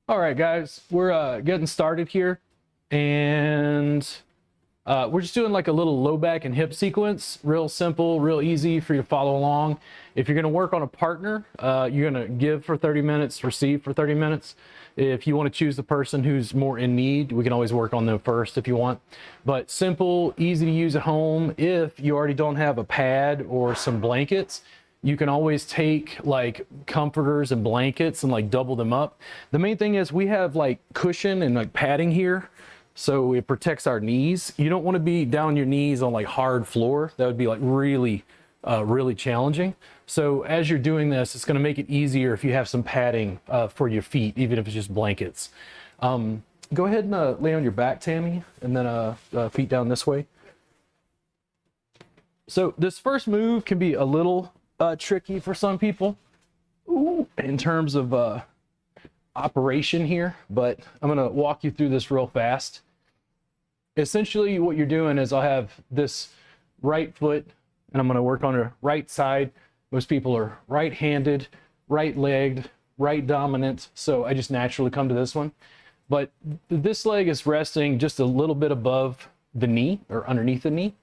All right, guys, we're getting started here, and we're just doing like a little low back and hip sequence. Real simple, real easy for you to follow along. If you're going to work on a partner, you're going to give for 30 minutes, receive for 30 minutes. If you want to choose the person who's more in need, we can always work on them first if you want. But simple, easy to use at home. If you already don't have a pad or some blankets, you can always take like comforters and blankets and like double them up. The main thing is we have like cushion and like padding here, so it protects our knees. You don't want to be down on your knees on like hard floor. That would be like really challenging. So as you're doing this, it's going to make it easier if you have some padding for your feet, even if it's just blankets. Go ahead and lay on your back, Tammy, and then feet down this way. So this first move can be a little tricky for some people in terms of operation here, but I'm going to walk you through this real fast. Essentially what you're doing is I'll have this right foot and I'm going to work on the right side. Most people are right-handed, right-legged, right dominant, so I just naturally come to this one. But this leg is resting just a little bit above the knee or underneath the knee.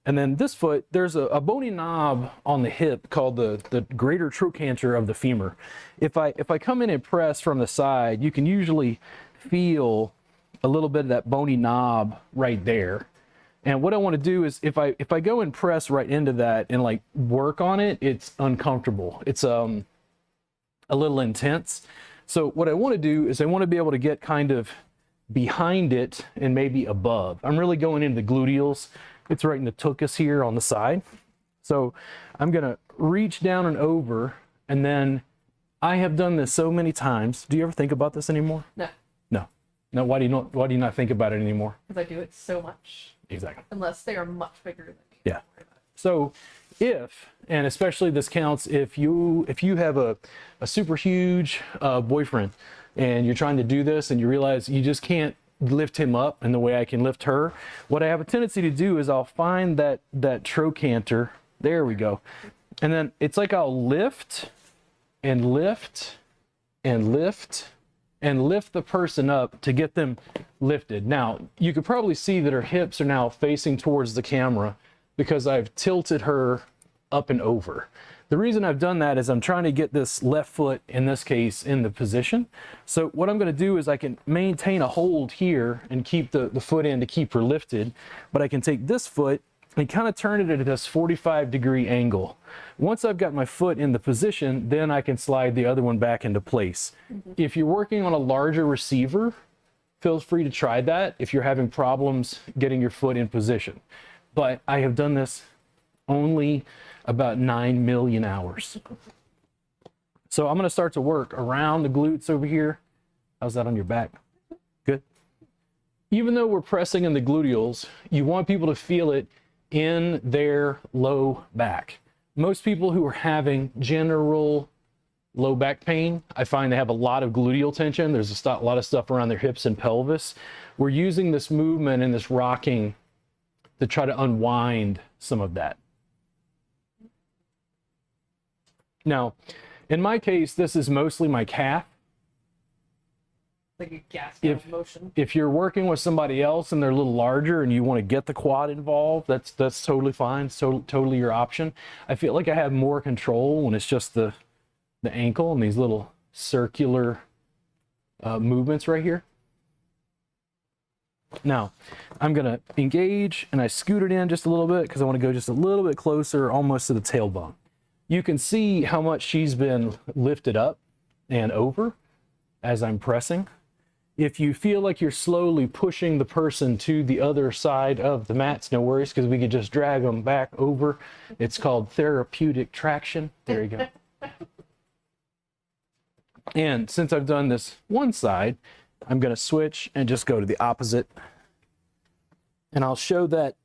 And then this foot, there's a bony knob on the hip called the greater trochanter of the femur. If I come in and press from the side, you can usually feel a little bit of that bony knob right there. And what I want to do is if I go and press right into that and like work on it, it's uncomfortable. It's a little intense. So what I want to do is I want to be able to get kind of behind it and maybe above. I'm really going into the gluteals. It's right in the tuchus here on the side. So I'm gonna reach down and over, and then I have done this so many times. Do you ever think about this anymore? No. No, why do you not think about it anymore? Because I do it so much. Exactly. Unless they are much bigger than me. Yeah. So if, and especially this counts if you have a super huge boyfriend and you're trying to do this and you realize you just can't lift him up in the way I can lift her, what I have a tendency to do is I'll find that trochanter, there we go, and then it's like I'll lift and lift and lift and lift the person up to get them lifted. Now you could probably see that her hips are now facing towards the camera because I've tilted her up and over. The reason I've done that is I'm trying to get this left foot, in this case, in the position. So what I'm going to do is I can maintain a hold here and keep the foot in to keep her lifted, but I can take this foot and kind of turn it at this 45-degree angle. Once I've got my foot in the position, then I can slide the other one back into place. If you're working on a larger receiver, feel free to try that if you're having problems getting your foot in position. But I have done this only about 9 million hours. So I'm going to start to work around the glutes over here. How's that on your back? Good. Even though we're pressing in the gluteals, you want people to feel it in their low back. Most people who are having general low back pain, I find they have a lot of gluteal tension. There's a lot of stuff around their hips and pelvis. We're using this movement and this rocking to try to unwind some of that. Now, in my case, this is mostly my calf. Like a gas pedal motion. If you're working with somebody else and they're a little larger and you want to get the quad involved, that's totally fine. So totally your option. I feel like I have more control when it's just the ankle and these little circular movements right here. Now, I'm going to engage and I scoot it in just a little bit because I want to go just a little bit closer, almost to the tailbone. You can see how much she's been lifted up and over as I'm pressing. If you feel like you're slowly pushing the person to the other side of the mats, no worries, because we could just drag them back over. It's called therapeutic traction. There you go. And since I've done this one side, I'm going to switch and just go to the opposite. And I'll show that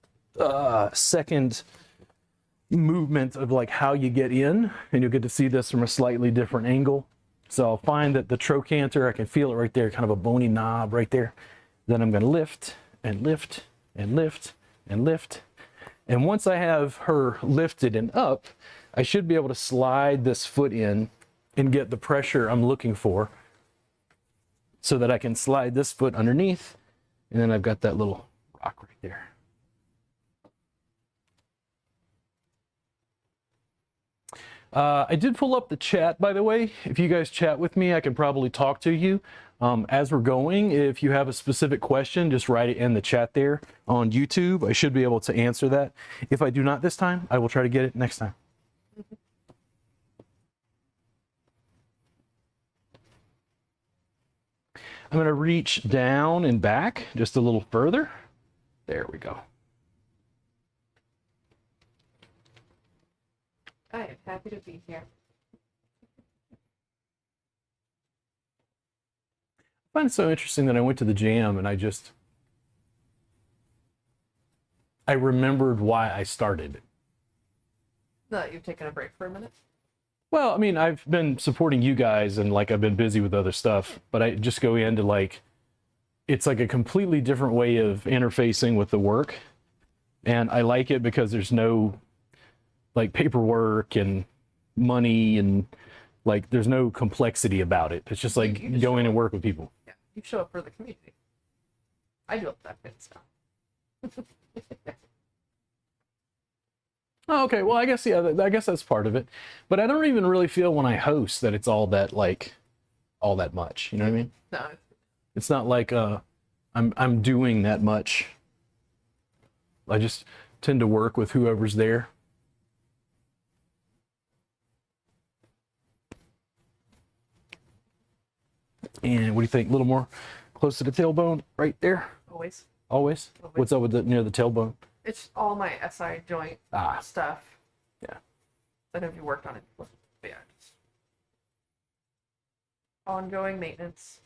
second movement of like how you get in, and you'll get to see this from a slightly different angle. So I'll find that the trochanter, I can feel it right there, kind of a bony knob right there. Then I'm going to lift and lift and lift and lift. And once I have her lifted and up, I should be able to slide this foot in and get the pressure I'm looking for. so that I can slide this foot underneath, and then I've got that little rock right there. I did pull up the chat, by the way. If you guys chat with me, I can probably talk to you. As we're going, if you have a specific question, just write it in the chat there on YouTube. I should be able to answer that. If I do not this time, I will try to get it next time. I'm going to reach down and back just a little further. There we go. I am happy to be here. I find it so interesting that I went to the jam and I remembered why I started. No, you've taken a break for a minute. Well, I mean, I've been supporting you guys and like I've been busy with other stuff, but I just go into like, it's like a completely different way of interfacing with the work. And I like it because there's no like paperwork and money and like there's no complexity about it. It's just like You just go in show and up. work with people. Yeah, you show up for the community. I do all that good stuff. Oh, okay. Well, I guess, yeah, I guess that's part of it. But I don't even really feel when I host that it's all that like all that much. You know what I mean? No, It's not like I'm doing that much. I just tend to work with whoever's there. And what do you think? A little more close to the tailbone right there? always. Always? Always. What's up with the near the tailbone? It's all my SI joint stuff. Yeah. I know if you worked on it. But yeah, just ongoing maintenance.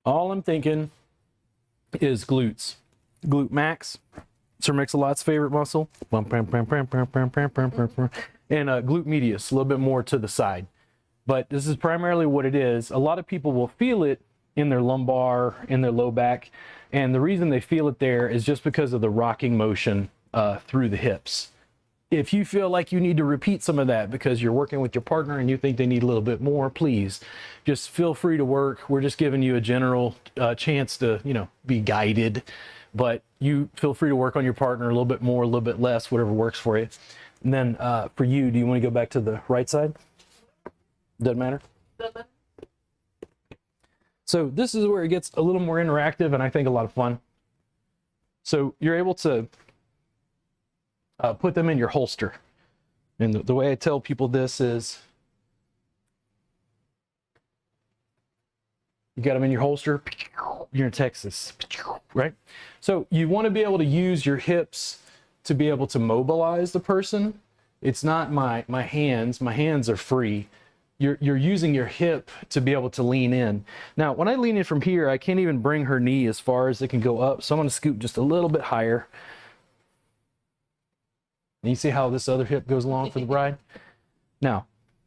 All I'm thinking is glutes. Glute max, Sir Mix-a-Lot's favorite muscle. And glute medius, a little bit more to the side. But this is primarily what it is. A lot of people will feel it in their lumbar, in their low back. And the reason they feel it there is just because of the rocking motion through the hips. If you feel like you need to repeat some of that because you're working with your partner and you think they need a little bit more, please just feel free to work. We're just giving you a general chance to, you know, be guided, but you feel free to work on your partner a little bit more, a little bit less, whatever works for you. And then for you, do you want to go back to the right side? Doesn't matter. So this is where it gets a little more interactive and I think a lot of fun. So you're able to put them in your holster. And the way I tell people this is, you got them in your holster, you're in Texas, right? So you want to be able to use your hips to be able to mobilize the person. It's not my hands are free. You're using your hip to be able to lean in. Now, when I lean in from here, I can't even bring her knee as far as it can go up. So I'm going to scoop just a little bit higher. And you see how this other hip goes along for the bride? Now,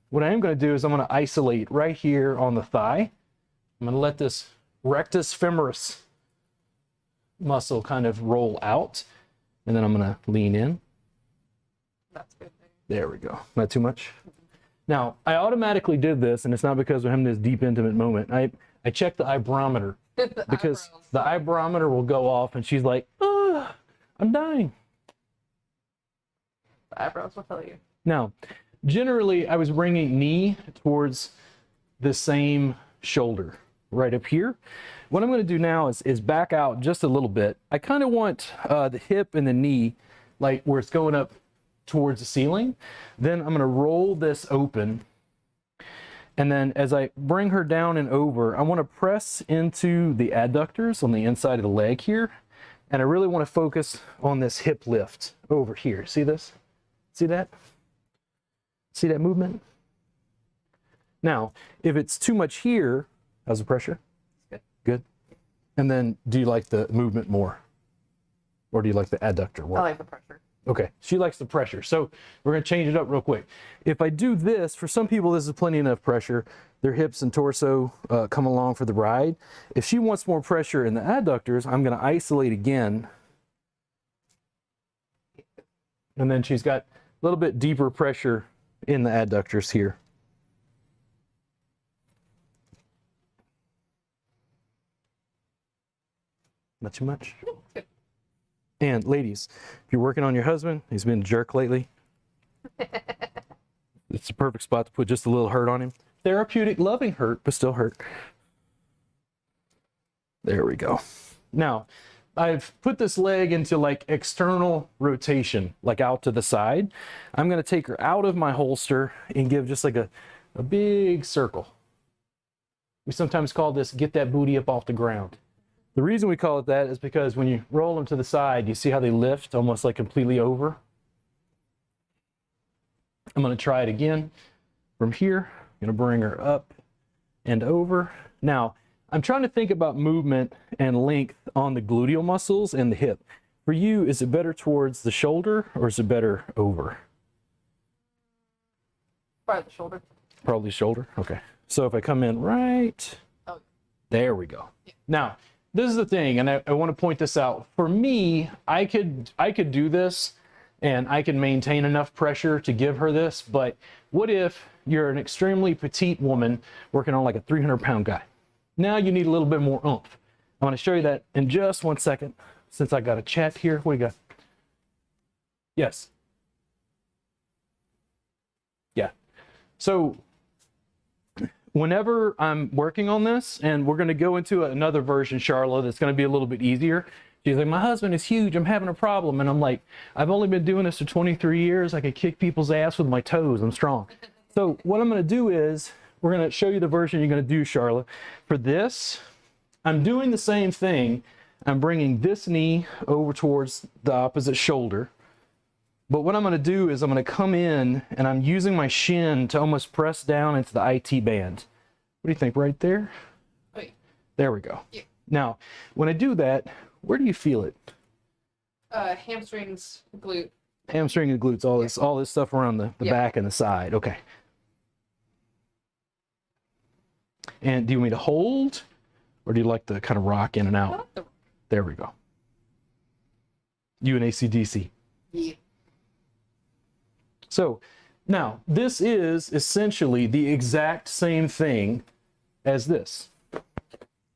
what I am going to do is I'm going to isolate right here on the thigh. I'm going to let this rectus femoris muscle kind of roll out. And then I'm going to lean in. That's good. There we go. Not too much. Now, I automatically did this, and it's not because we're having this deep, intimate moment. I checked the eyebrometer because the eyebrometer will go off, and she's like, oh, I'm dying. The eyebrows will tell you. Now, generally, I was bringing knee towards the same shoulder right up here. What I'm going to do now is back out just a little bit. I kind of want the hip and the knee like where it's going up towards the ceiling. Then I'm going to roll this open. And then as I bring her down and over, I want to press into the adductors on the inside of the leg here. And I really want to focus on this hip lift over here. See this? See that? See that movement? Now, if it's too much here, how's the pressure? Good. Good. And then do you like the movement more? Or do you like the adductor work? I like the pressure. Okay, she likes the pressure. So we're going to change it up real quick. If I do this, for some people, this is plenty enough pressure. Their hips and torso come along for the ride. If she wants more pressure in the adductors, I'm going to isolate again And then she's got a little bit deeper pressure in the adductors here. Not too much. And ladies, if you're working on your husband, he's been a jerk lately. It's a perfect spot to put just a little hurt on him. Therapeutic, loving hurt, but still hurt. There we go. Now, I've put this leg into like external rotation, like out to the side. I'm going to take her out of my holster and give just like a big circle. We sometimes call this get that booty up off the ground. The reason we call it that is because when you roll them to the side, you see how they lift almost like completely over. I'm going to try it again from here. I'm going to bring her up and over. Now, I'm trying to think about movement and length on the gluteal muscles and the hip. For you, is it better towards the shoulder or is it better over? Probably the shoulder. Probably shoulder. Okay. So if I come in right, there we go. Yeah. Now, this is the thing, and I want to point this out. For me, I could do this and I can maintain enough pressure to give her this, but what if you're an extremely petite woman working on like a 300-pound guy? Now you need a little bit more oomph. I'm going to show you that in just 1 second, since I got a chat here. What do you got? Yes. Yeah. So whenever I'm working on this, and we're going to go into another version, Charlotte, that's going to be a little bit easier. She's like, my husband is huge. I'm having a problem. And I'm like, I've only been doing this for 23 years. I can kick people's ass with my toes. I'm strong. So what I'm going to do is, we're going to show you the version you're going to do, Charlotte. For this, I'm doing the same thing. I'm bringing this knee over towards the opposite shoulder. But what I'm going to do is I'm going to come in and I'm using my shin to almost press down into the IT band. What do you think? Right there? Wait. There we go. Yeah. Now, when I do that, where do you feel it? Hamstrings, glute. Hamstring and glutes, all this stuff around the back and the side. Okay. And do you want me to hold, or do you like to kind of rock in and out? There we go. You and AC/DC. Yeah. So now this is essentially the exact same thing as this.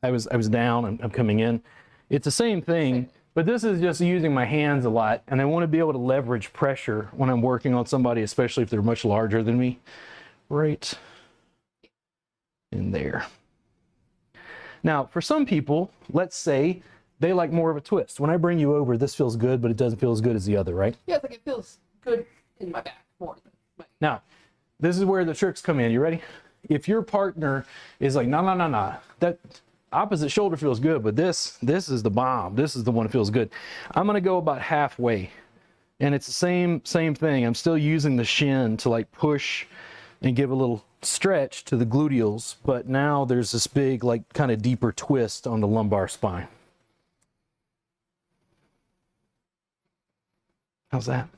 I was down, I'm coming in. It's the same thing, but this is just using my hands a lot, and I want to be able to leverage pressure when I'm working on somebody, especially if they're much larger than me. Right in there. Now, for some people, let's say they like more of a twist. When I bring you over, this feels good, but it doesn't feel as good as the other, right? Yeah, it's like it feels good in my back more than my... Now, this is where the tricks come in. You ready? If your partner is like, no, that opposite shoulder feels good, but this is the bomb. This is the one that feels good. I'm going to go about halfway, and it's the same thing. I'm still using the shin to like push and give a little stretch to the gluteals, but now there's this big, like, kind of deeper twist on the lumbar spine. How's that?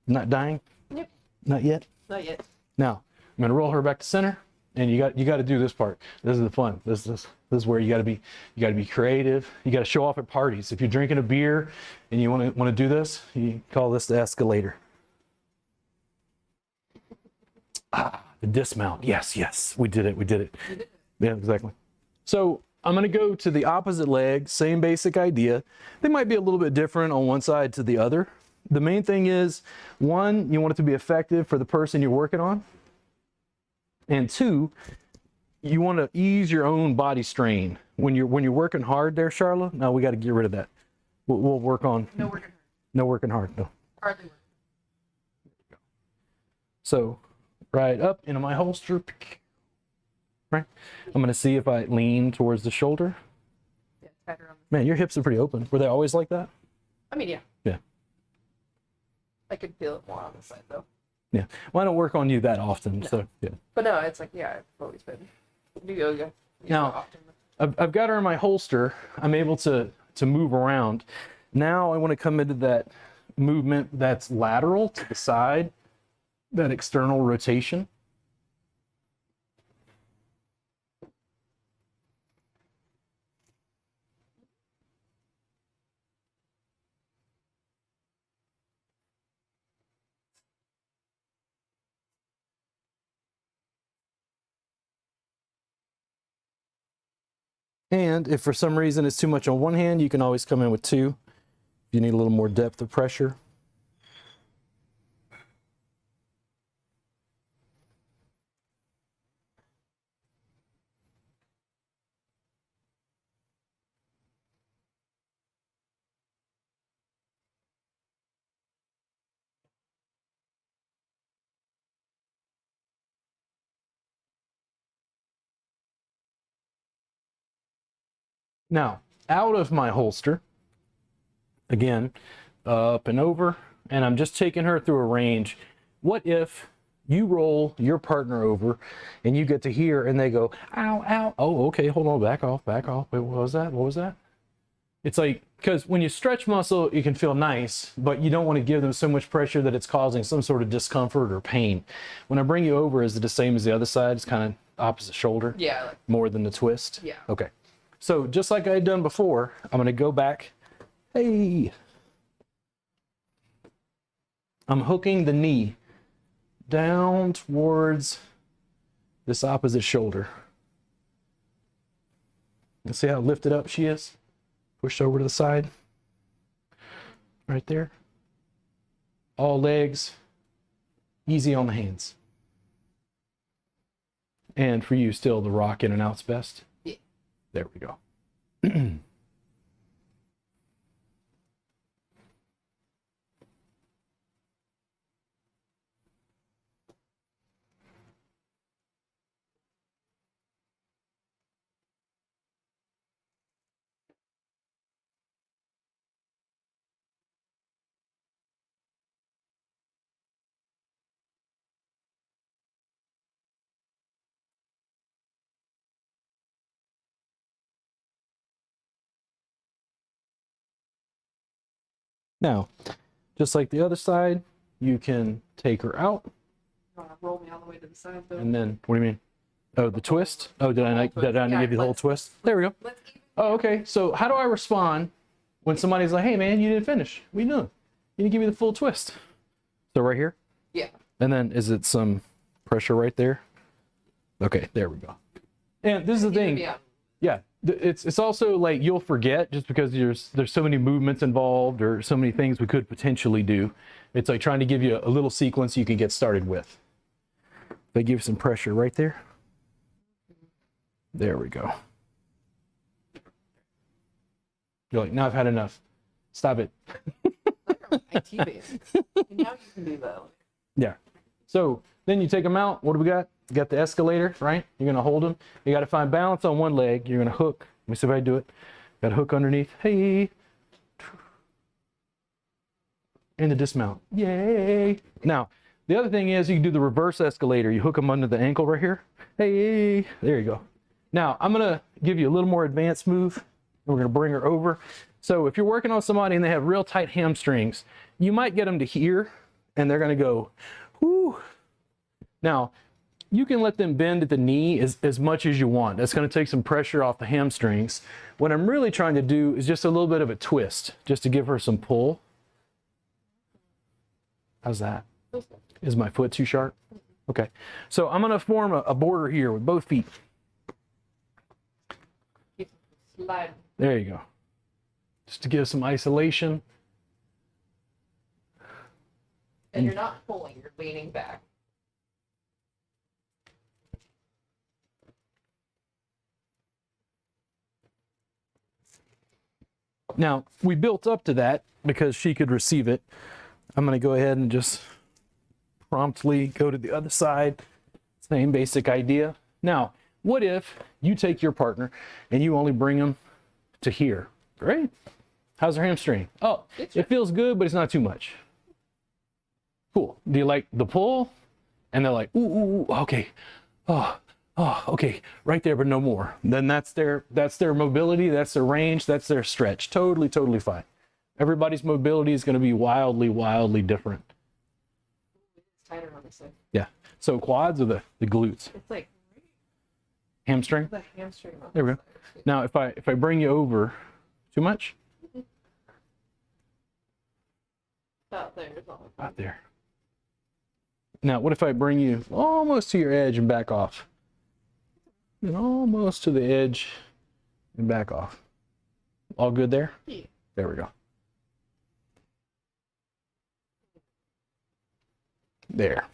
Not dying? Yep. Not yet? Not yet. Now, I'm gonna roll her back to center, and you got to do this part. This is the fun. This is where you got to be creative. You got to show off at parties. If you're drinking a beer and you want to do this, you call this the escalator. The dismount. Yes, we did it. Yeah, exactly. So I'm going to go to the opposite leg, same basic idea. They might be a little bit different on one side to the other. The main thing is, one, you want it to be effective for the person you're working on. And two, you want to ease your own body strain. When you're working hard there, Charla, no, we got to get rid of that. We'll work on... No working hard. No working hard, no. Hardly working. So... right up into my holster. Right. I'm going to see if I lean towards the shoulder. Yeah, tighter on Man, your hips are pretty open. Were they always like that? I mean, yeah. Yeah. I could feel it more on the side, though. Yeah. Well, I don't work on you that often, No. so yeah. But no, it's like, yeah, I've always been... do yoga. Now, often. I've got her in my holster. I'm able to move around. Now I want to come into that movement that's lateral to the side. That external rotation. And if for some reason it's too much on one hand, you can always come in with two. If you need a little more depth of pressure. Now, out of my holster, again, up and over, and I'm just taking her through a range. What if you roll your partner over and you get to here and they go, ow, ow. Oh, okay, hold on, back off, back off. Wait, what was that? What was that? It's like, because when you stretch muscle, it can feel nice, but you don't want to give them so much pressure that it's causing some sort of discomfort or pain. When I bring you over, is it the same as the other side? It's kind of opposite shoulder? Yeah. Like, More than the twist? yeah. Okay. So just like I had done before, I'm going to go back. Hey. I'm hooking the knee down towards this opposite shoulder. You see how lifted up she is? Pushed over to the side. Right there. All legs. Easy on the hands. And for you, still the rock in and out's best? Yeah. There we go. Now, just like the other side, you can take her out. you want to roll me all the way to the side though? And then, what do you mean? Oh, the twist? Oh, did I not Yeah, give you the whole let's- twist? There we go. Let's even Oh, okay. So how do I respond when somebody's like, hey man, you didn't finish. What are you doing? You didn't give me the full twist. So right here? Yeah. And then is it some pressure right there? Okay, there we go. And this is the thing. Yeah. Yeah, it's also like you'll forget just because there's so many movements involved or so many things we could potentially do. It's like trying to give you a little sequence you can get started with. They give some pressure right there. There we go. You're like, now I've had enough. Stop it. IT base. And now you can do that. Yeah. So then you take them out. What do we got? You got the escalator, right? You're going to hold them. You got to find balance on one leg. You're going to hook. Let me see if I do it. Got to hook underneath. Hey. And the dismount. Yay. Now, the other thing is you can do the reverse escalator. You hook them under the ankle right here. Hey. There you go. Now, I'm going to give you a little more advanced move. We're going to bring her over. So if you're working on somebody and they have real tight hamstrings, you might get them to here and they're going to go, whoo. Now, you can let them bend at the knee as much as you want. That's going to take some pressure off the hamstrings. What I'm really trying to do is just a little bit of a twist, just to give her some pull. How's that? Is my foot too sharp? Okay. So I'm going to form a border here with both feet. Keep sliding. There you go. Just to give some isolation. And you're not pulling, you're leaning back. Now, we built up to that because she could receive it. I'm going to go ahead and just promptly go to the other side. Same basic idea. Now, what if you take your partner and you only bring them to here? Great. How's her hamstring? Oh, it feels good, but it's not too much. Cool. Do you like the pull? And they're like, ooh, ooh, ooh, okay. Oh, okay, right there, but no more. Then that's their mobility, that's their range, that's their stretch. Totally fine. Everybody's mobility is going to be wildly different. It's tighter on this side. Yeah. So quads or the glutes? It's like Hamstring? the hamstring. On There we this go. side. Now, if I bring you over, too much? About there is all. Out there. Now, what if I bring you almost to your edge and back off? And almost to the edge and back off. All good there? Yeah. There we go. There.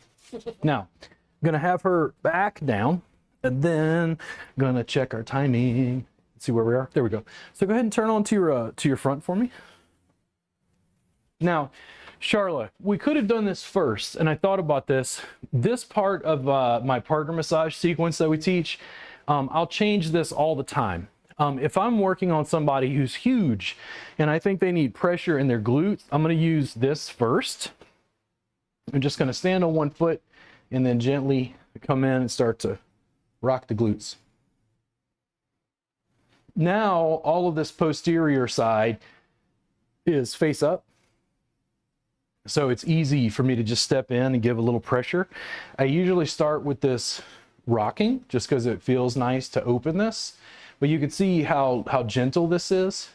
Now, I'm gonna have her back down, and then gonna check our timing. See where we are. There we go. So go ahead and turn on to your front for me. Now, Charlotte, we could have done this first, and I thought about this. This part of my partner massage sequence that we teach, I'll change this all the time. If I'm working on somebody who's huge and I think they need pressure in their glutes, I'm going to use this first. I'm just going to stand on one foot and then gently come in and start to rock the glutes. Now, all of this posterior side is face up. So it's easy for me to just step in and give a little pressure. I usually start with this rocking just because it feels nice to open this. But you can see how gentle this is.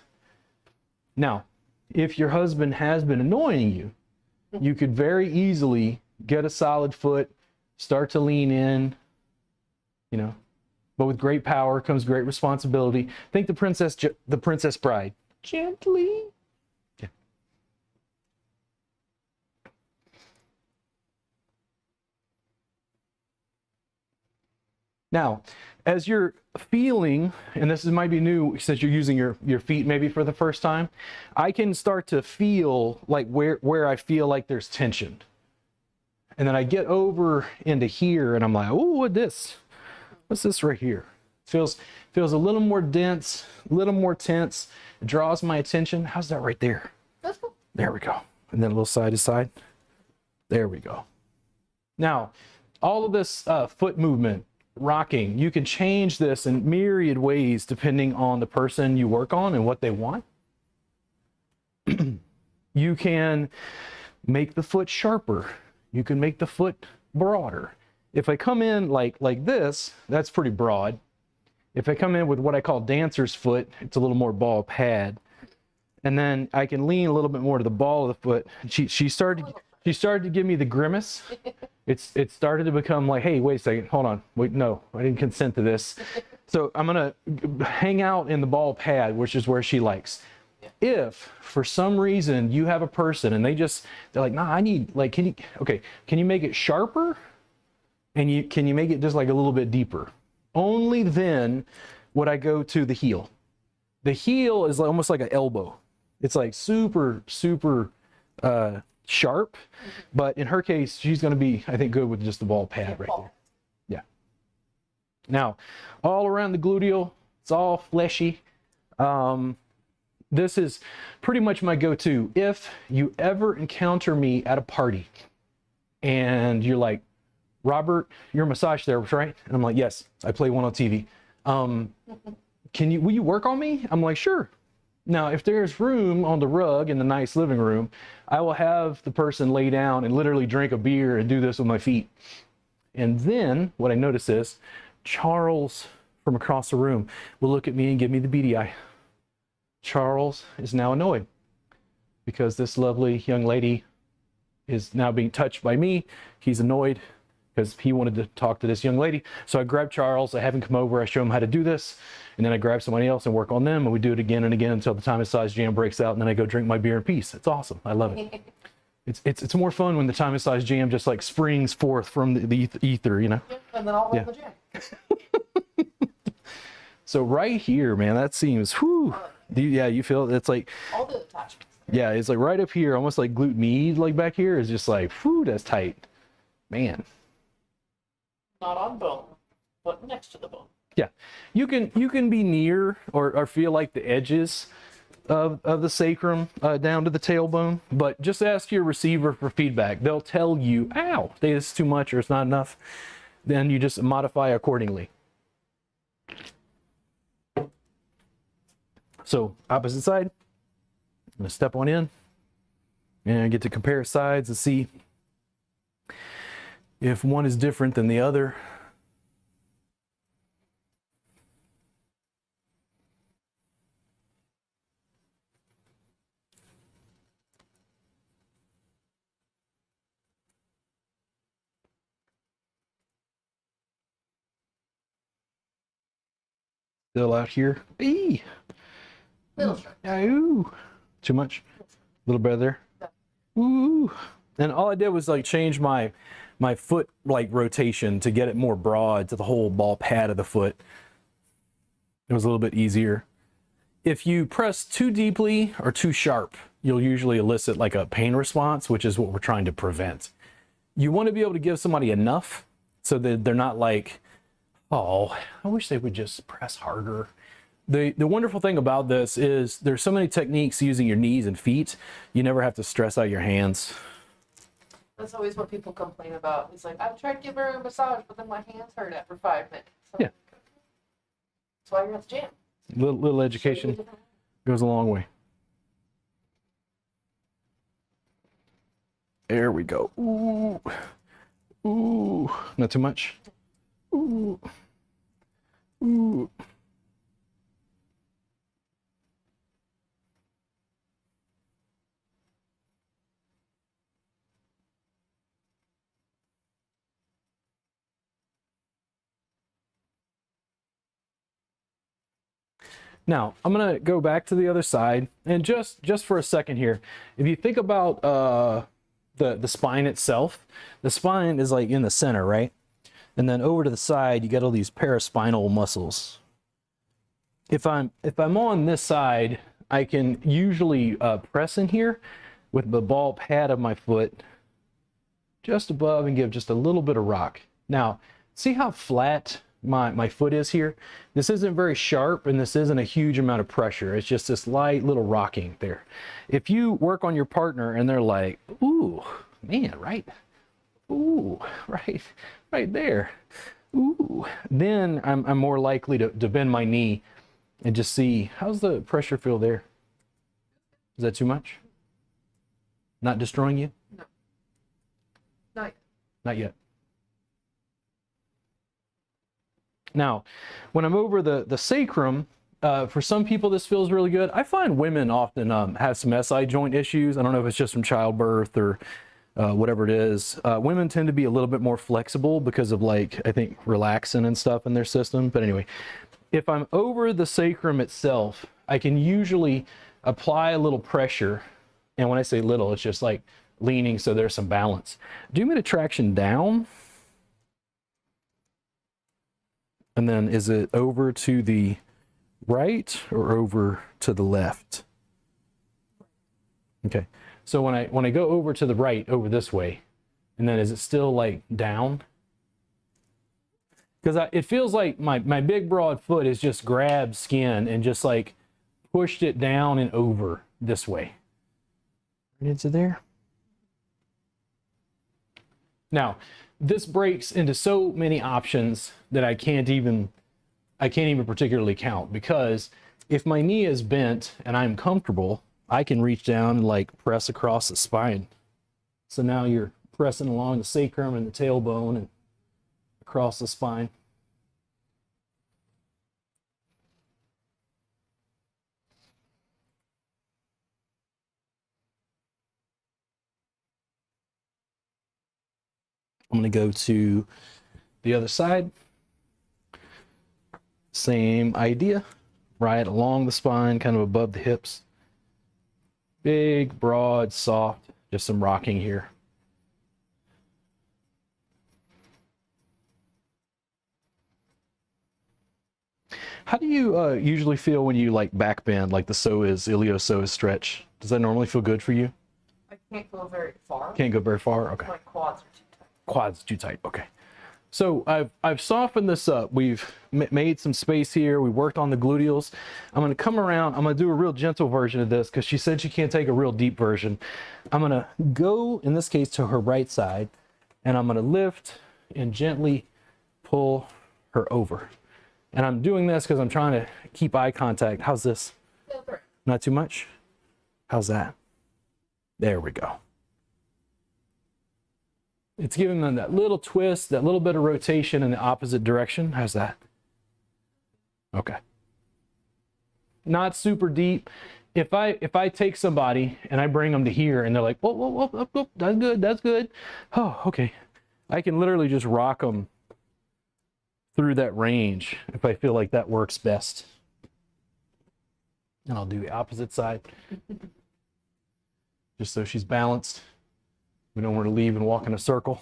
Now, if your husband has been annoying you, you could very easily get a solid foot, start to lean in, you know. But with great power comes great responsibility. Think the Princess Bride. Gently. Yeah. Now, as you're feeling, and this might be new since you're using your feet maybe for the first time, I can start to feel like where I feel like there's tension. And then I get over into here and I'm like, oh, what's this right here? Feels a little more dense, a little more tense. It draws my attention. How's that right there? That's cool. There we go. And then a little side to side. There we go. Now, all of this foot movement, rocking, you can change this in myriad ways depending on the person you work on and what they want. You can make the foot sharper. You can make the foot broader. If I come in like this, that's pretty broad. If I come in with what I call dancer's foot, it's a little more ball pad. And then I can lean a little bit more to the ball of the foot. She started to give me the grimace. It started to become like, hey, wait a second, hold on. Wait, no, I didn't consent to this. So I'm gonna hang out in the ball pad, which is where she likes. If for some reason you have a person and they're like, nah, I need, like, can you make it sharper? And can you make it just like a little bit deeper? Only then would I go to the heel. The heel is almost like an elbow. It's like super, super sharp, but in her case, she's going to be, I think, good with just the ball pad right there. Yeah. Now, all around the gluteal, it's all fleshy. This is pretty much my go-to. If you ever encounter me at a party and you're like, Robert, you're a massage therapist, right? And I'm like, yes, I play one on TV. Will you work on me? I'm like, sure. Now, if there's room on the rug in the nice living room, I will have the person lay down and literally drink a beer and do this with my feet. And then what I notice is Charles from across the room will look at me and give me the beady eye. Charles is now annoyed because this lovely young lady is now being touched by me. He's annoyed because he wanted to talk to this young lady. So I grab Charles, I have him come over, I show him how to do this, and then I grab somebody else and work on them, and we do it again and again until the Tammi Massage Jam breaks out, and then I go drink my beer in peace. It's awesome. I love it. It's more fun when the Tammi Massage Jam just like springs forth from the ether, you know? And then I'll hold the jam. So right here, man, that seems, whew. Yeah, you feel it's like, All the attachments. yeah, it's like right up here, almost like glute med, like back here is just like, whew, that's tight. Man. Not on bone, but next to the bone. Yeah, you can be near or feel like the edges of the sacrum down to the tailbone, but just ask your receiver for feedback. They'll tell you, ow, this is too much or it's not enough. Then you just modify accordingly. So opposite side, I'm gonna step on in and get to compare sides and see if one is different than the other. Still out here. Eee. Little stretch. Ooh. Too much? A little better there? Ooh. And all I did was like change my foot like rotation to get it more broad to the whole ball pad of the foot. It was a little bit easier. If you press too deeply or too sharp, you'll usually elicit like a pain response, which is what we're trying to prevent. You want to be able to give somebody enough so that they're not like, oh, I wish they would just press harder. The wonderful thing about this is there's so many techniques using your knees and feet. You never have to stress out your hands. That's always what people complain about. It's like, I've tried to give her a massage, but then my hands hurt after 5 minutes. So Yeah. That's why you're at the gym. Little education goes a long way. There we go. Ooh. Ooh. Not too much. Ooh. Ooh. Now, I'm going to go back to the other side, and just for a second here, if you think about the spine itself, the spine is like in the center, right? And then over to the side, you get all these paraspinal muscles. If I'm on this side, I can usually press in here with the ball pad of my foot just above and give just a little bit of rock. Now, see how flat my foot is here? This isn't very sharp, and this isn't a huge amount of pressure. It's just this light little rocking there. If you work on your partner and they're like, ooh, man, right? Ooh, right there. Ooh, then I'm more likely to bend my knee and just see, how's the pressure feel there? Is that too much? Not destroying you? No. Not yet. Not yet. Now, when I'm over the sacrum, for some people this feels really good. I find women often have some SI joint issues. I don't know if it's just from childbirth or whatever it is. Women tend to be a little bit more flexible because of, like, I think relaxin and stuff in their system. But anyway, if I'm over the sacrum itself, I can usually apply a little pressure. And when I say little, it's just like leaning so there's some balance. Do you want me to traction down? And then is it over to the right or over to the left? Okay. So when I go over to the right, over this way, and then is it still like down? Because it feels like my big broad foot has just grabbed skin and just like pushed it down and over this way. Right into there. Now, this breaks into so many options that I can't even particularly count, because if my knee is bent and I'm comfortable, I can reach down and like press across the spine. So now you're pressing along the sacrum and the tailbone and across the spine. I'm going to go to the other side. Same idea, right along the spine, kind of above the hips. Big, broad, soft, just some rocking here. How do you usually feel when you like back bend, like the iliopsoas stretch? Does that normally feel good for you? I can't go very far. Can't go very far? Okay. My quads are too tight. Quads too tight, okay. So I've softened this up. We've made some space here. We worked on the gluteals. I'm going to come around. I'm going to do a real gentle version of this because she said she can't take a real deep version. I'm going to go, in this case, to her right side, and I'm going to lift and gently pull her over. And I'm doing this because I'm trying to keep eye contact. How's this? Not too much? How's that? There we go. It's giving them that little twist, that little bit of rotation in the opposite direction. How's that? Okay. Not super deep. If I take somebody and I bring them to here and they're like, whoa, whoa, whoa, whoa, whoa, that's good, that's good. Oh, okay. I can literally just rock them through that range if I feel like that works best. And I'll do the opposite side just so she's balanced. We don't want to leave and walk in a circle.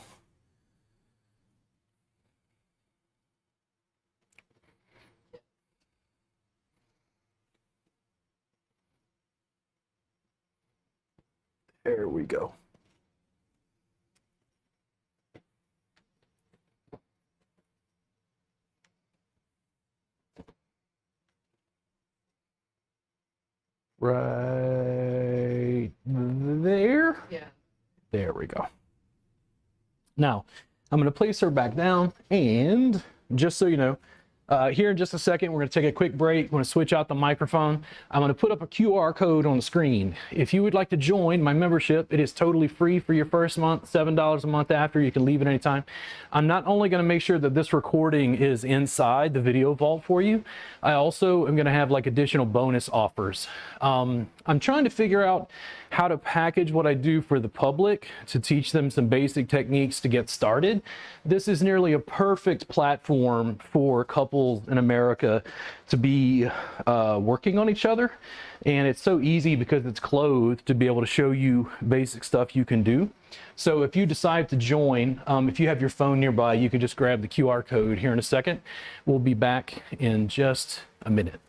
There we go. Right there. Yeah. There we go. Now, I'm going to place her back down, and just so you know, here in just a second, we're going to take a quick break. We're going to switch out the microphone. I'm going to put up a QR code on the screen. If you would like to join my membership, it is totally free for your first month, $7 a month after. You can leave at any time. I'm not only going to make sure that this recording is inside the video vault for you, I also am going to have like additional bonus offers. I'm trying to figure out how to package what I do for the public to teach them some basic techniques to get started. This is nearly a perfect platform for couples in America to be working on each other. And it's so easy because it's clothed to be able to show you basic stuff you can do. So if you decide to join, if you have your phone nearby, you can just grab the QR code here in a second. We'll be back in just a minute.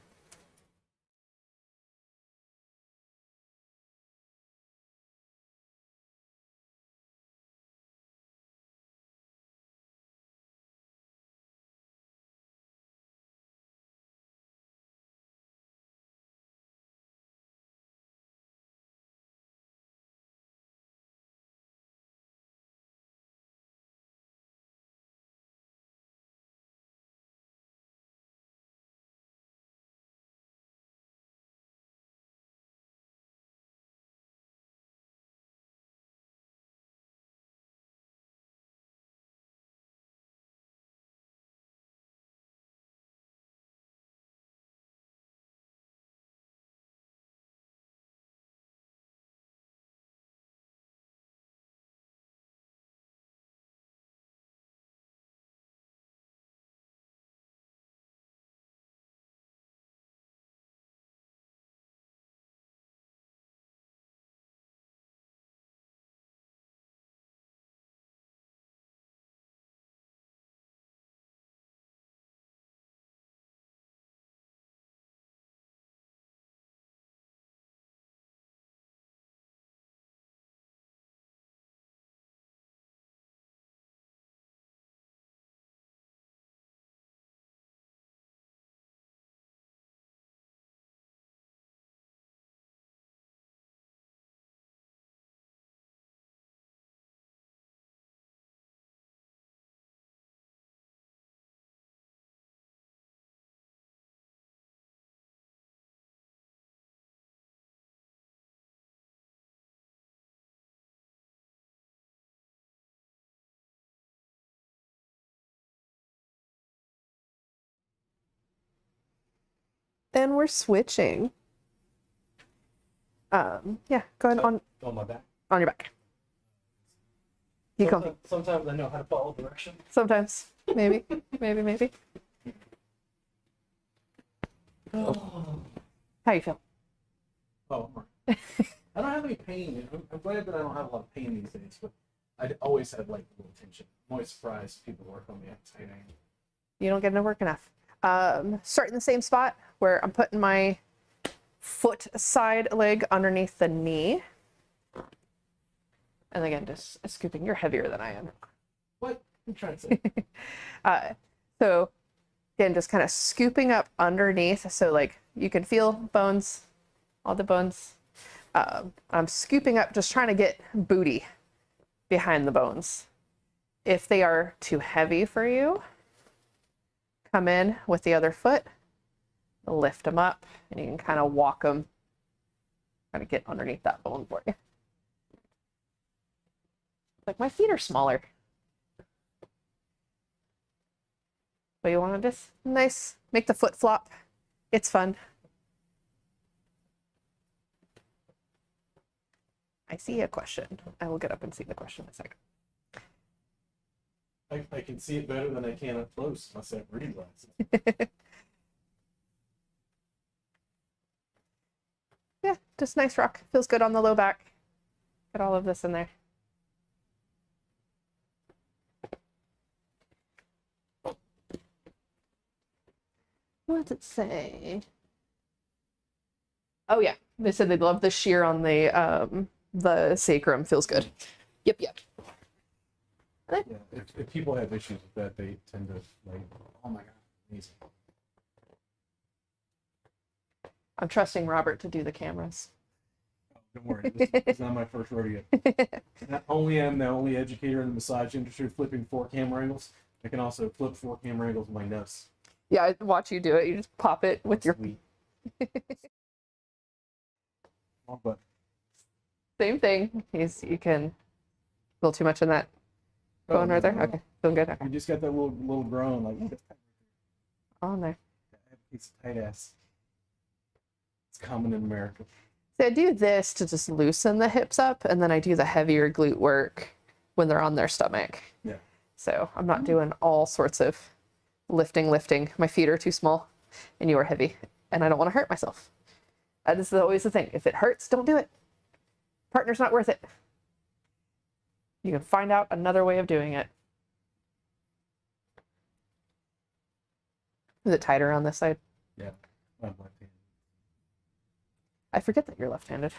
Then we're switching. Yeah, go ahead on my back. your back. You comfy? Sometimes I know how to follow direction. Sometimes, maybe. How you feel? Oh, I don't have any pain. I'm glad that I don't have a lot of pain these days, but I always have like a little tension. I'm always surprised people work on me at the same age. You don't get enough work enough. Start in the same spot where I'm putting my foot side leg underneath the knee. And again, just scooping. You're heavier than I am. What? I'm trying to say. So again, just kind of scooping up underneath. So like you can feel bones, all the bones. I'm scooping up, just trying to get booty behind the bones. If they are too heavy for you, come in with the other foot, lift them up, and you can kind of walk them, kind of get underneath that bone for you. Like my feet are smaller. But you want to just nice, make the foot flop. It's fun. I see a question. I will get up and see the question in a second. I can see it better than I can up close unless I have reading glasses. Yeah, just nice rock. Feels good on the low back. Get all of this in there. What does it say? Oh yeah, they said they love the shear on the sacrum. Feels good. Yep, yep. Yeah, if people have issues with that, they tend to like, oh my god, amazing. I'm trusting Robert to do the cameras. Don't worry, this is not my first rodeo. Not only am I the only educator in the massage industry flipping 4 camera angles, I can also flip 4 camera angles with my nose. Yeah, I watch you do it. You just pop it with your Sweet. Wrong button. same thing. You can a little too much in that Oh, bone right there. no. Okay, feeling good. Okay, You just got that little groan, like, ooh, that's tight. on there. It's a tight ass. It's common in America. So I do this to just loosen the hips up, and then I do the heavier glute work when they're on their stomach. Yeah. So I'm not doing all sorts of lifting. My feet are too small, and you are heavy, and I don't want to hurt myself. That is always the thing. If it hurts, don't do it. Partner's not worth it. You can find out another way of doing it. Is it tighter on this side? Yeah. I'm left-handed. I forget that you're left-handed.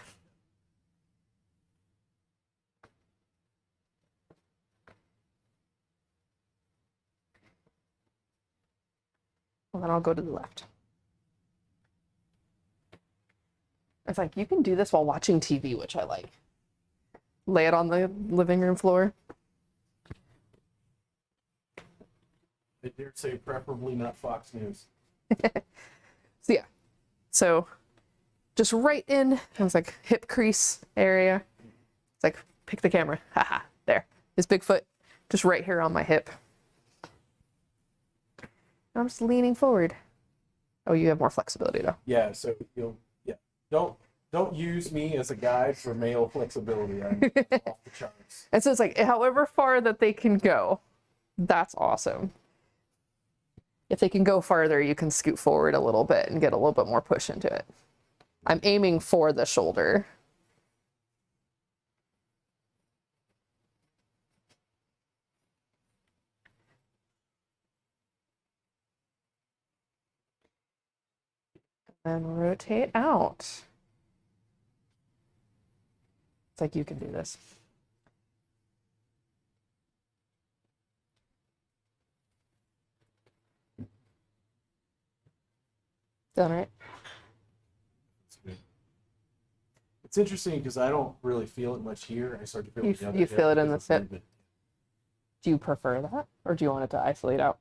Well, then I'll go to the left. It's like you can do this while watching TV, which I like. Lay it on the living room floor. I dare say preferably not Fox News. So yeah. So just right in, I was like hip crease area. It's like pick the camera. Haha. There. His big foot just right here on my hip. I'm just leaning forward. Oh, you have more flexibility though. Yeah, so don't use me as a guide for male flexibility. I'm off the charts. And so it's like however far that they can go, that's awesome. If they can go farther, you can scoot forward a little bit and get a little bit more push into it. I'm aiming for the shoulder. And rotate out. It's like you can do this. Done right? It's good. It's interesting because I don't really feel it much here. I start to feel You- it in the other you hip feel it in because the it's hip? movement. Do you prefer that? Or do you want it to isolate out?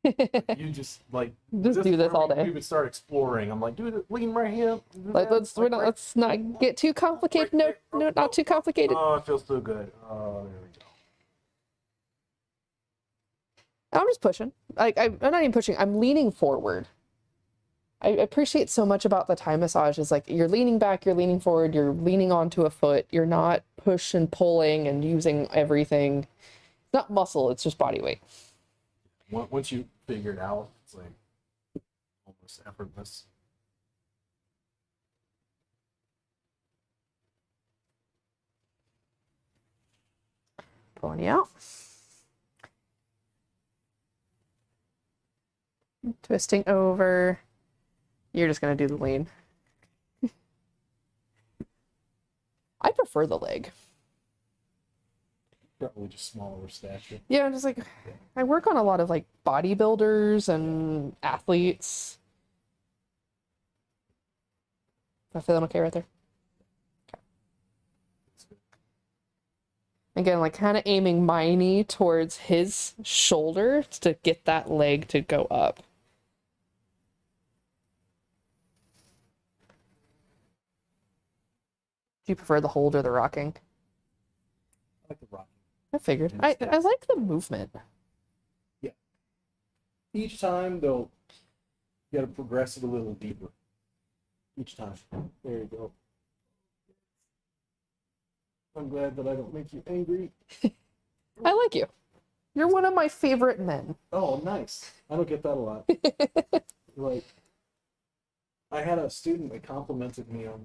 You just like Just do this all day. We would start exploring. I'm like, dude, lean right here. do Like, that, let's like, right- let's not get too complicated. No, no, not too complicated. Oh, it feels so good. Oh, there we go. I'm just pushing. I'm not even pushing. I'm leaning forward. I appreciate so much about the Thai massage is like you're leaning back, you're leaning forward, you're leaning onto a foot. You're not push and pulling and using everything. It's not muscle. It's just body weight. Once you figure it out, it's like almost effortless. Pulling you out. Twisting over. You're just gonna do the lean. I prefer the leg. Probably just smaller stature. Yeah, I'm just like I work on a lot of like bodybuilders and athletes. Am I feeling okay right there? It's good. Again, like kind of aiming my knee towards his shoulder to get that leg to go up. Do you prefer the hold or the rocking? I like the rock. I figured. And I steps. like the movement. Each time, though, you got to progress it a little deeper. Each time. There you go. I'm glad that I don't make you angry. I like you. You're one of my favorite men. Oh, nice. I don't get that a lot. Like, I had a student that complimented me on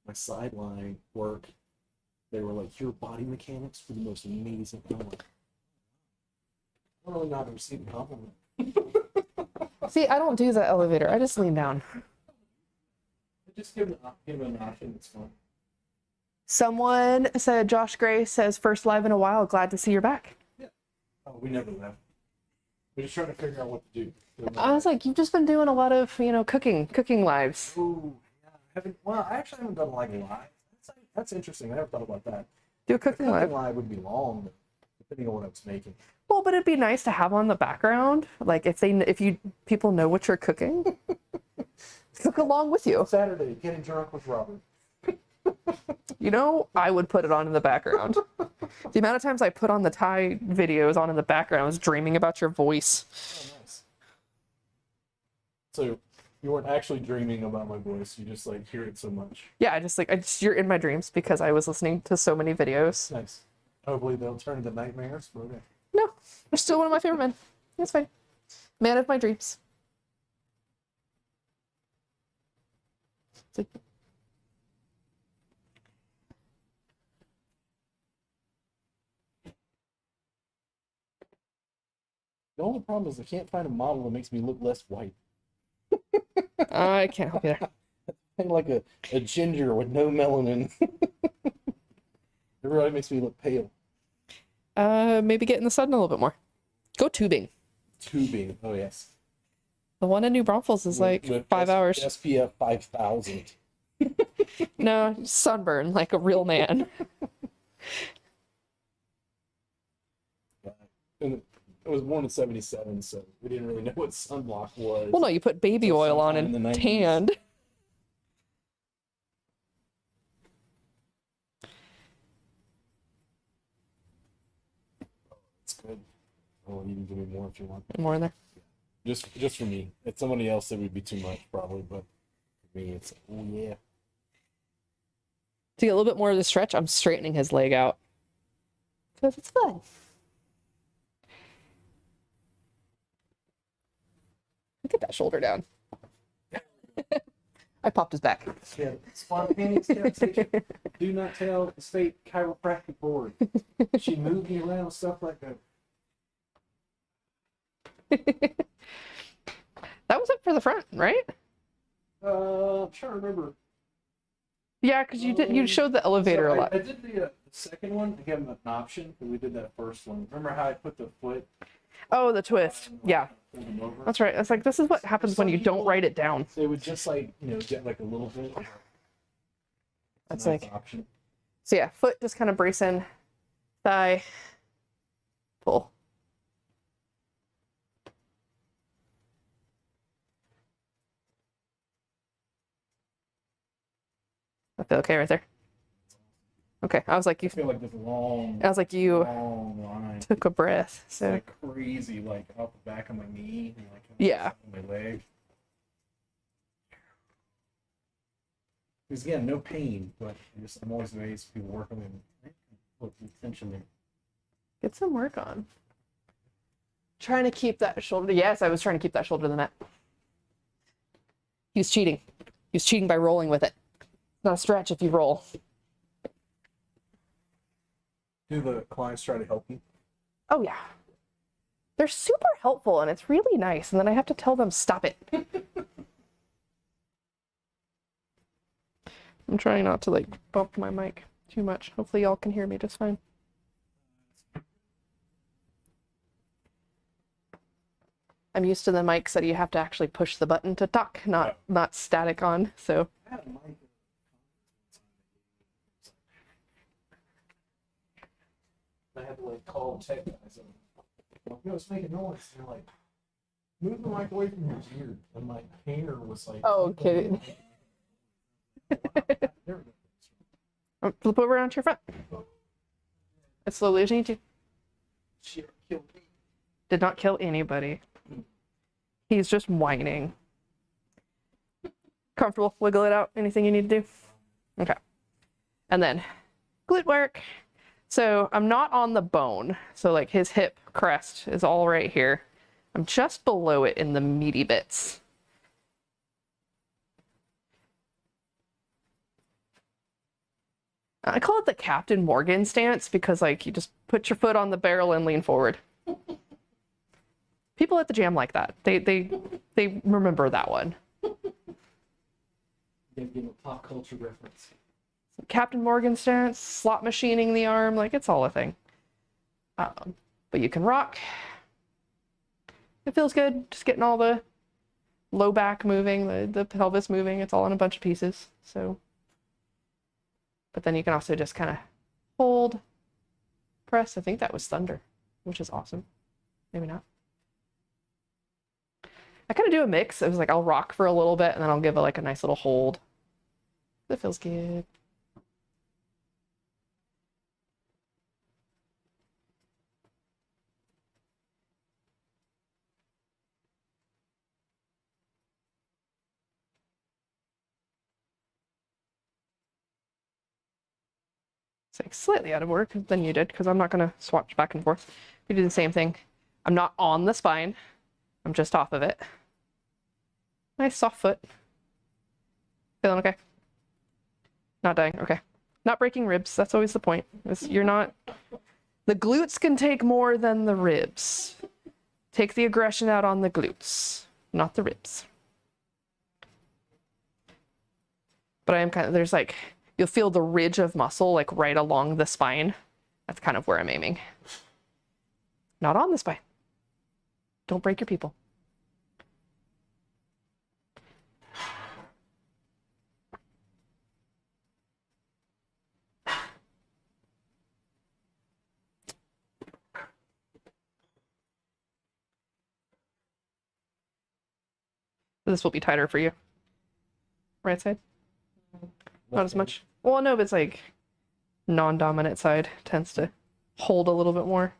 my sideline work. They were like, "Your body mechanics were the most amazing." I'm like, I don't really know how to receive a compliment. See, I don't do the elevator. I just lean down. Just give it an option. It's fun. Someone said, Josh Gray says, first live in a while. Glad to see you're back. Oh, we never left. We're just trying to figure out what to do. I was like, you've just been doing a lot of, cooking lives. Ooh, yeah. I actually haven't done like live. That's interesting. I never thought about that. Do a cooking live. Live would be long, depending on what I was making. Well, but it'd be nice to have on the background. Like if people know what you're cooking, cook along with you. Saturday, getting drunk with Robert. I would put it on in the background. The amount of times I put on the Thai videos on in the background, I was dreaming about your voice. Oh, nice. So you weren't actually dreaming about my voice. You just like hear it so much. Yeah, you're in my dreams because I was listening to so many videos. Nice. Hopefully they'll turn into nightmares. But okay. No, you're still one of my favorite men. That's fine. Man of my dreams. So- The only problem is I can't find a model that makes me look less white. I can't help you there. I'm like a ginger with no melanin. It really makes me look pale. Maybe get in the sun a little bit more. Go tubing. Tubing. Oh, yes. The one in New Braunfels is like With 5 hours. SPF 5000. No, sunburn like a real man. And I was born in 77, so we didn't really know what sunblock was. Well, no, you put baby So oil on sometime in and the 90s. tanned. It's good. Oh, you can give me more if you want. More in there. Just for me. It's somebody else that would be too much, probably, but for me, it's oh yeah. To get a little bit more of the stretch, I'm straightening his leg out. Because it's fun. Get that shoulder down. I popped his back. Yeah, spontaneous captation. Do not tell the state chiropractic board. She moved me around and stuff like that. That was it for the front, right? I'm trying to remember. Yeah, because you showed the elevator So a lot. I did the second one to give him an option, but we did that first one. Remember how I put the foot? Oh, the twist. Yeah, pulled him over? that's right. It's like, this is what happens when you don't write it down. They would just like get like a little bit. That's Nice like, option. so yeah, foot just kind of brace in, thigh, pull. I feel okay right there. Okay, I was like, I feel like this long you line. took a breath. It's So like crazy, like off the back of my knee and like Yeah. on my leg. Because again, no pain, but I'm always amazed if people work on them. Look, the tension there. get some work on. Trying to keep that shoulder. Yes, I was trying to keep that shoulder to the mat. He was cheating. He was cheating by rolling with it. It's not a stretch if you roll. Do the clients try to help you? Oh yeah. They're super helpful and it's really nice. And then I have to tell them, stop it. I'm trying not to like bump my mic too much. Hopefully y'all can hear me just fine. I'm used to the mics that you have to actually push the button to talk, not static on. So I had a mic. I had to like call tech guys. It's making noise. They're like, move the mic away from your ear. And my hair was like, Oh, kidding. Flip over onto your front. As slowly as you need to. She killed me. Did not kill anybody. He's just whining. Comfortable? Wiggle it out. Anything you need to do? Okay. And then glute work. So I'm not on the bone. So like his hip crest is all right here. I'm just below it in the meaty bits. I call it the Captain Morgan stance because like you just put your foot on the barrel and lean forward. People at the jam like that. They remember that one. Give a pop culture reference. Captain Morgan stance, slot machining the arm, like it's all a thing. But you can rock. It feels good, just getting all the low back moving, the pelvis moving. It's all in a bunch of pieces. So, but then you can also just kind of hold, press. I think that was thunder, which is awesome. Maybe not. I kind of do a mix. I was like, I'll rock for a little bit and then I'll give it like a nice little hold. That feels good. It's like slightly out of order than you did because I'm not going to swatch back and forth. We do the same thing. I'm not on the spine. I'm just off of it. Nice soft foot. Feeling okay? Not dying. Okay. Not breaking ribs. That's always the point. You're not... The glutes can take more than the ribs. Take the aggression out on the glutes, not the ribs. But I am kind of... There's like... You'll feel the ridge of muscle like right along the spine. That's kind of where I'm aiming. Not on the spine. Don't break your people. This will be tighter for you. Right side? Not as much. Well, no, but it's like non-dominant side tends to hold a little bit more.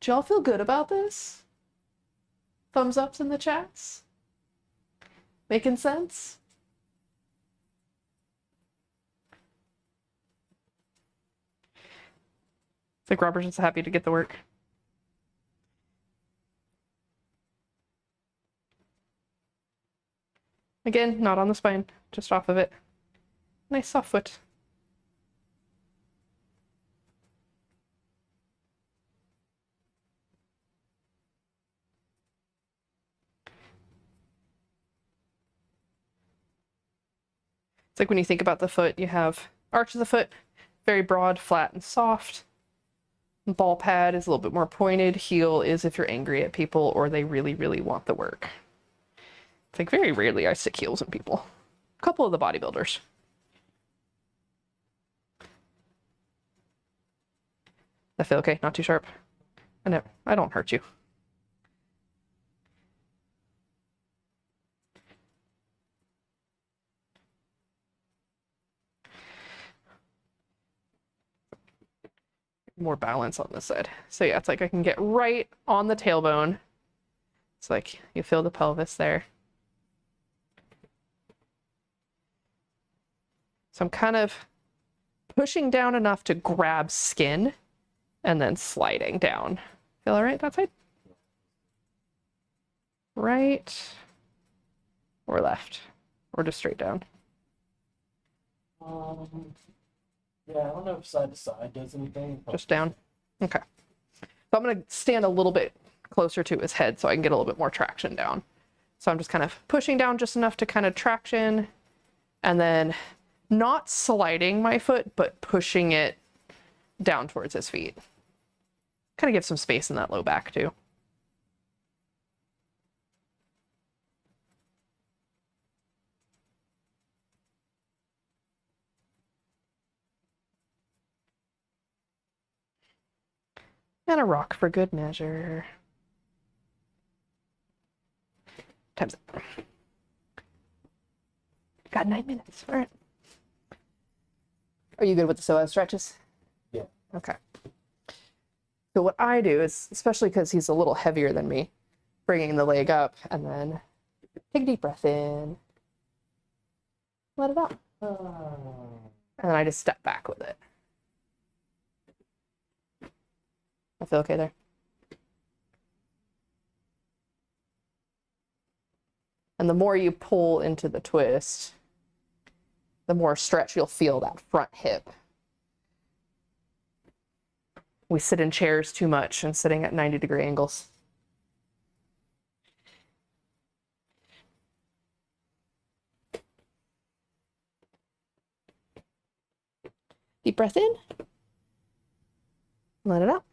Do y'all feel good about this? Thumbs ups in the chats? Making sense? It's like Robert's just happy to get the work. Again, not on the spine, just off of it. Nice soft foot. It's like when you think about the foot, you have arch of the foot, very broad, flat, and soft. Ball pad is a little bit more pointed. Heel is if you're angry at people or they really, really want the work. It's like very rarely I stick heels in people. A couple of the bodybuilders. I feel okay, not too sharp. I don't hurt you. More balance on this side. So yeah, it's like I can get right on the tailbone. It's like you feel the pelvis there. So I'm kind of pushing down enough to grab skin and then sliding down. Feel all right that side? Right or left? Or just straight down? Yeah, I don't know if side to side does anything. Just down? Okay. So I'm going to stand a little bit closer to his head so I can get a little bit more traction down. So I'm just kind of pushing down just enough to kind of traction and then not sliding my foot, but pushing it down towards his feet. Kind of give some space in that low back too. And a rock for good measure. Time's up. Got 9 minutes. All right. Are you good with the psoas stretches? Yeah. Okay. So what I do is, especially because he's a little heavier than me, bringing the leg up and then take a deep breath in, let it out. And then I just step back with it. I feel okay there. And the more you pull into the twist, the more stretch you'll feel that front hip. We sit in chairs too much and sitting at 90-degree angles. Deep breath in. Let it out.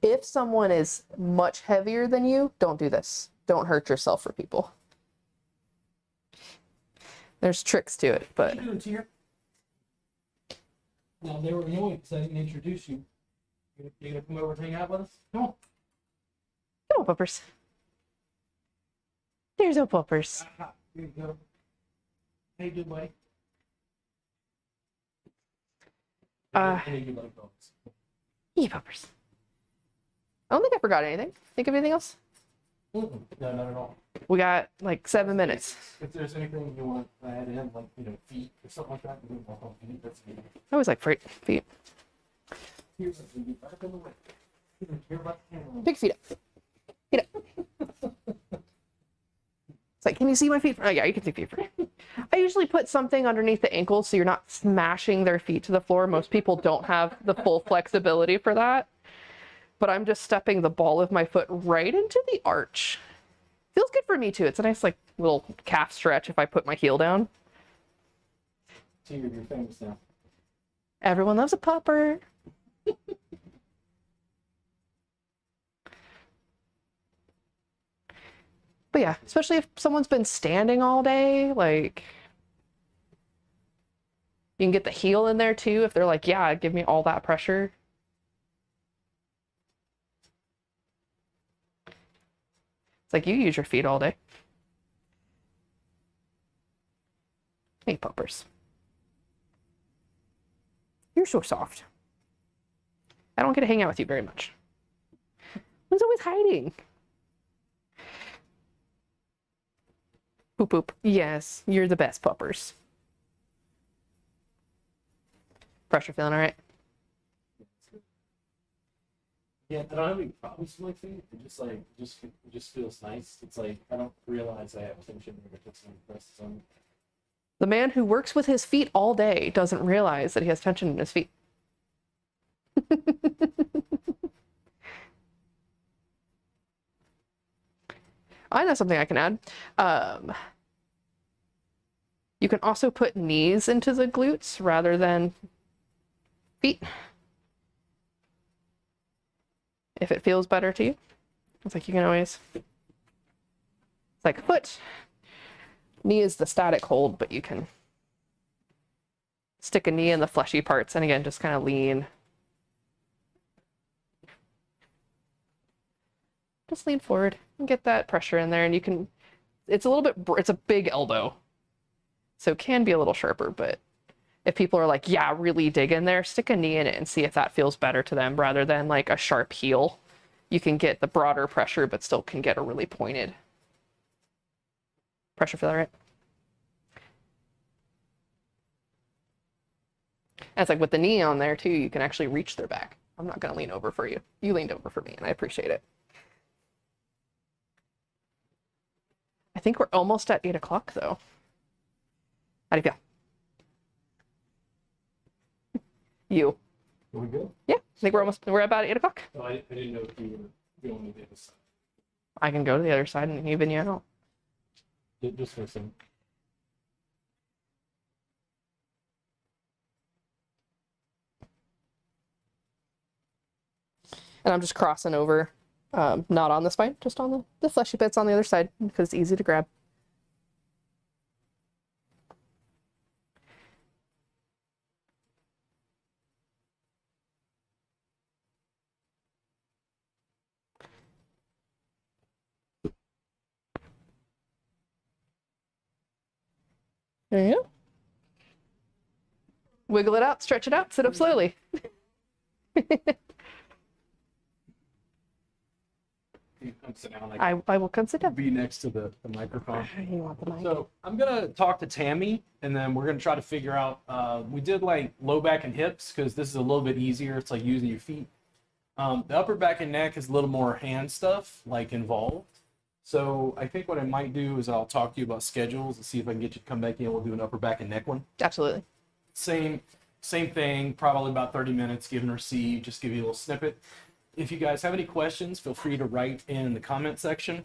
If someone is much heavier than you, don't do this. Don't hurt yourself for people. There's tricks to it, but... What are you doing, Tier? No, they were annoying because I didn't introduce you. You gonna come over and hang out with us? Come on. Come on, puppers. There's no puppers. Aha, here you go. How you doing, buddy? I need you like dogs. Yeah, puppers. I don't think I forgot anything. Think of anything else? No, not at all. We got like 7 minutes. If there's anything you want to add in, like, feet or something like that, we can walk on feet. That's good. I always like feet. Here's something you back in the way. Here about the camera. Pick feet up. Feet up. It's like, can you see my feet? Oh, yeah, you can see feet. I usually put something underneath the ankles so you're not smashing their feet to the floor. Most people don't have the full flexibility for that. But I'm just stepping the ball of my foot right into the arch. Feels good for me too. It's a nice like little calf stretch if I put my heel down. Tier, you're famous now. Everyone loves a pupper. But yeah, especially if someone's been standing all day, like you can get the heel in there too if they're like, yeah, give me all that pressure. It's like you use your feet all day. Hey, puppers. You're so soft. I don't get to hang out with you very much. One's always hiding. Poop poop. Yes, you're the best puppers. Pressure feeling all right? Yeah, I don't have any problems with my feet. It just feels nice. It's like I don't realize I have tension when I put some presses on. The man who works with his feet all day doesn't realize that he has tension in his feet. I know something I can add. You can also put knees into the glutes rather than feet, if it feels better to you. It's like you can always, it's like foot. Knee is the static hold, but you can stick a knee in the fleshy parts and again, just kind of lean. Just lean forward and get that pressure in there and you can, it's a little bit, it's a big elbow. So it can be a little sharper, but if people are like, yeah, really dig in there, stick a knee in it and see if that feels better to them rather than like a sharp heel. You can get the broader pressure, but still can get a really pointed pressure. Feel that right? And it's like with the knee on there too, you can actually reach their back. I'm not going to lean over for you. You leaned over for me and I appreciate it. I think we're almost at 8 o'clock though. How do you feel? You. Are we good? Yeah, I think we're about 8 o'clock. Oh, I didn't know if you were going to the other side. I can go to the other side and even you out. Just for a second. And I'm just crossing over, not on the spine, just on the fleshy bits on the other side because it's easy to grab. There you go. Wiggle it out, stretch it out, sit up slowly. You come sit down, like, I will come sit down. be next to the microphone. You want the mic? So I'm gonna talk to Tammy, and then we're gonna try to figure out. We did like low back and hips because this is a little bit easier. It's like using your feet. The upper back and neck is a little more hand stuff like involved. So I think what I might do is I'll talk to you about schedules and see if I can get you to come back in. We'll do an upper back and neck one. Absolutely. Same thing. Probably about 30 minutes. Give and receive. Just give you a little snippet. If you guys have any questions, feel free to write in the comment section.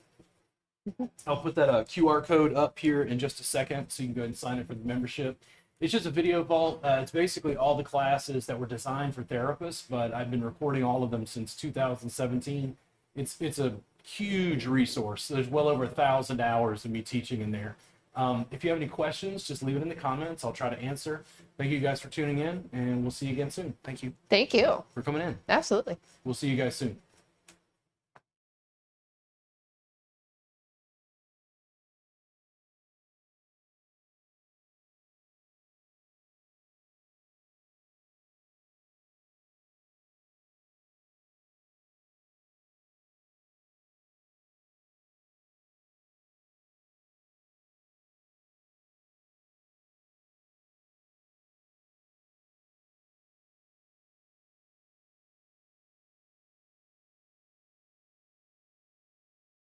I'll put that QR code up here in just a second so you can go ahead and sign up for the membership. It's just a video vault. It's basically all the classes that were designed for therapists, but I've been recording all of them since 2017. It's a huge resource. There's well over 1,000 hours of me teaching in there. If you have any questions, just leave it in the comments. I'll try to answer. Thank you guys for tuning in, and we'll see you again soon. Thank you Thank you. for coming in. Absolutely. We'll see you guys soon.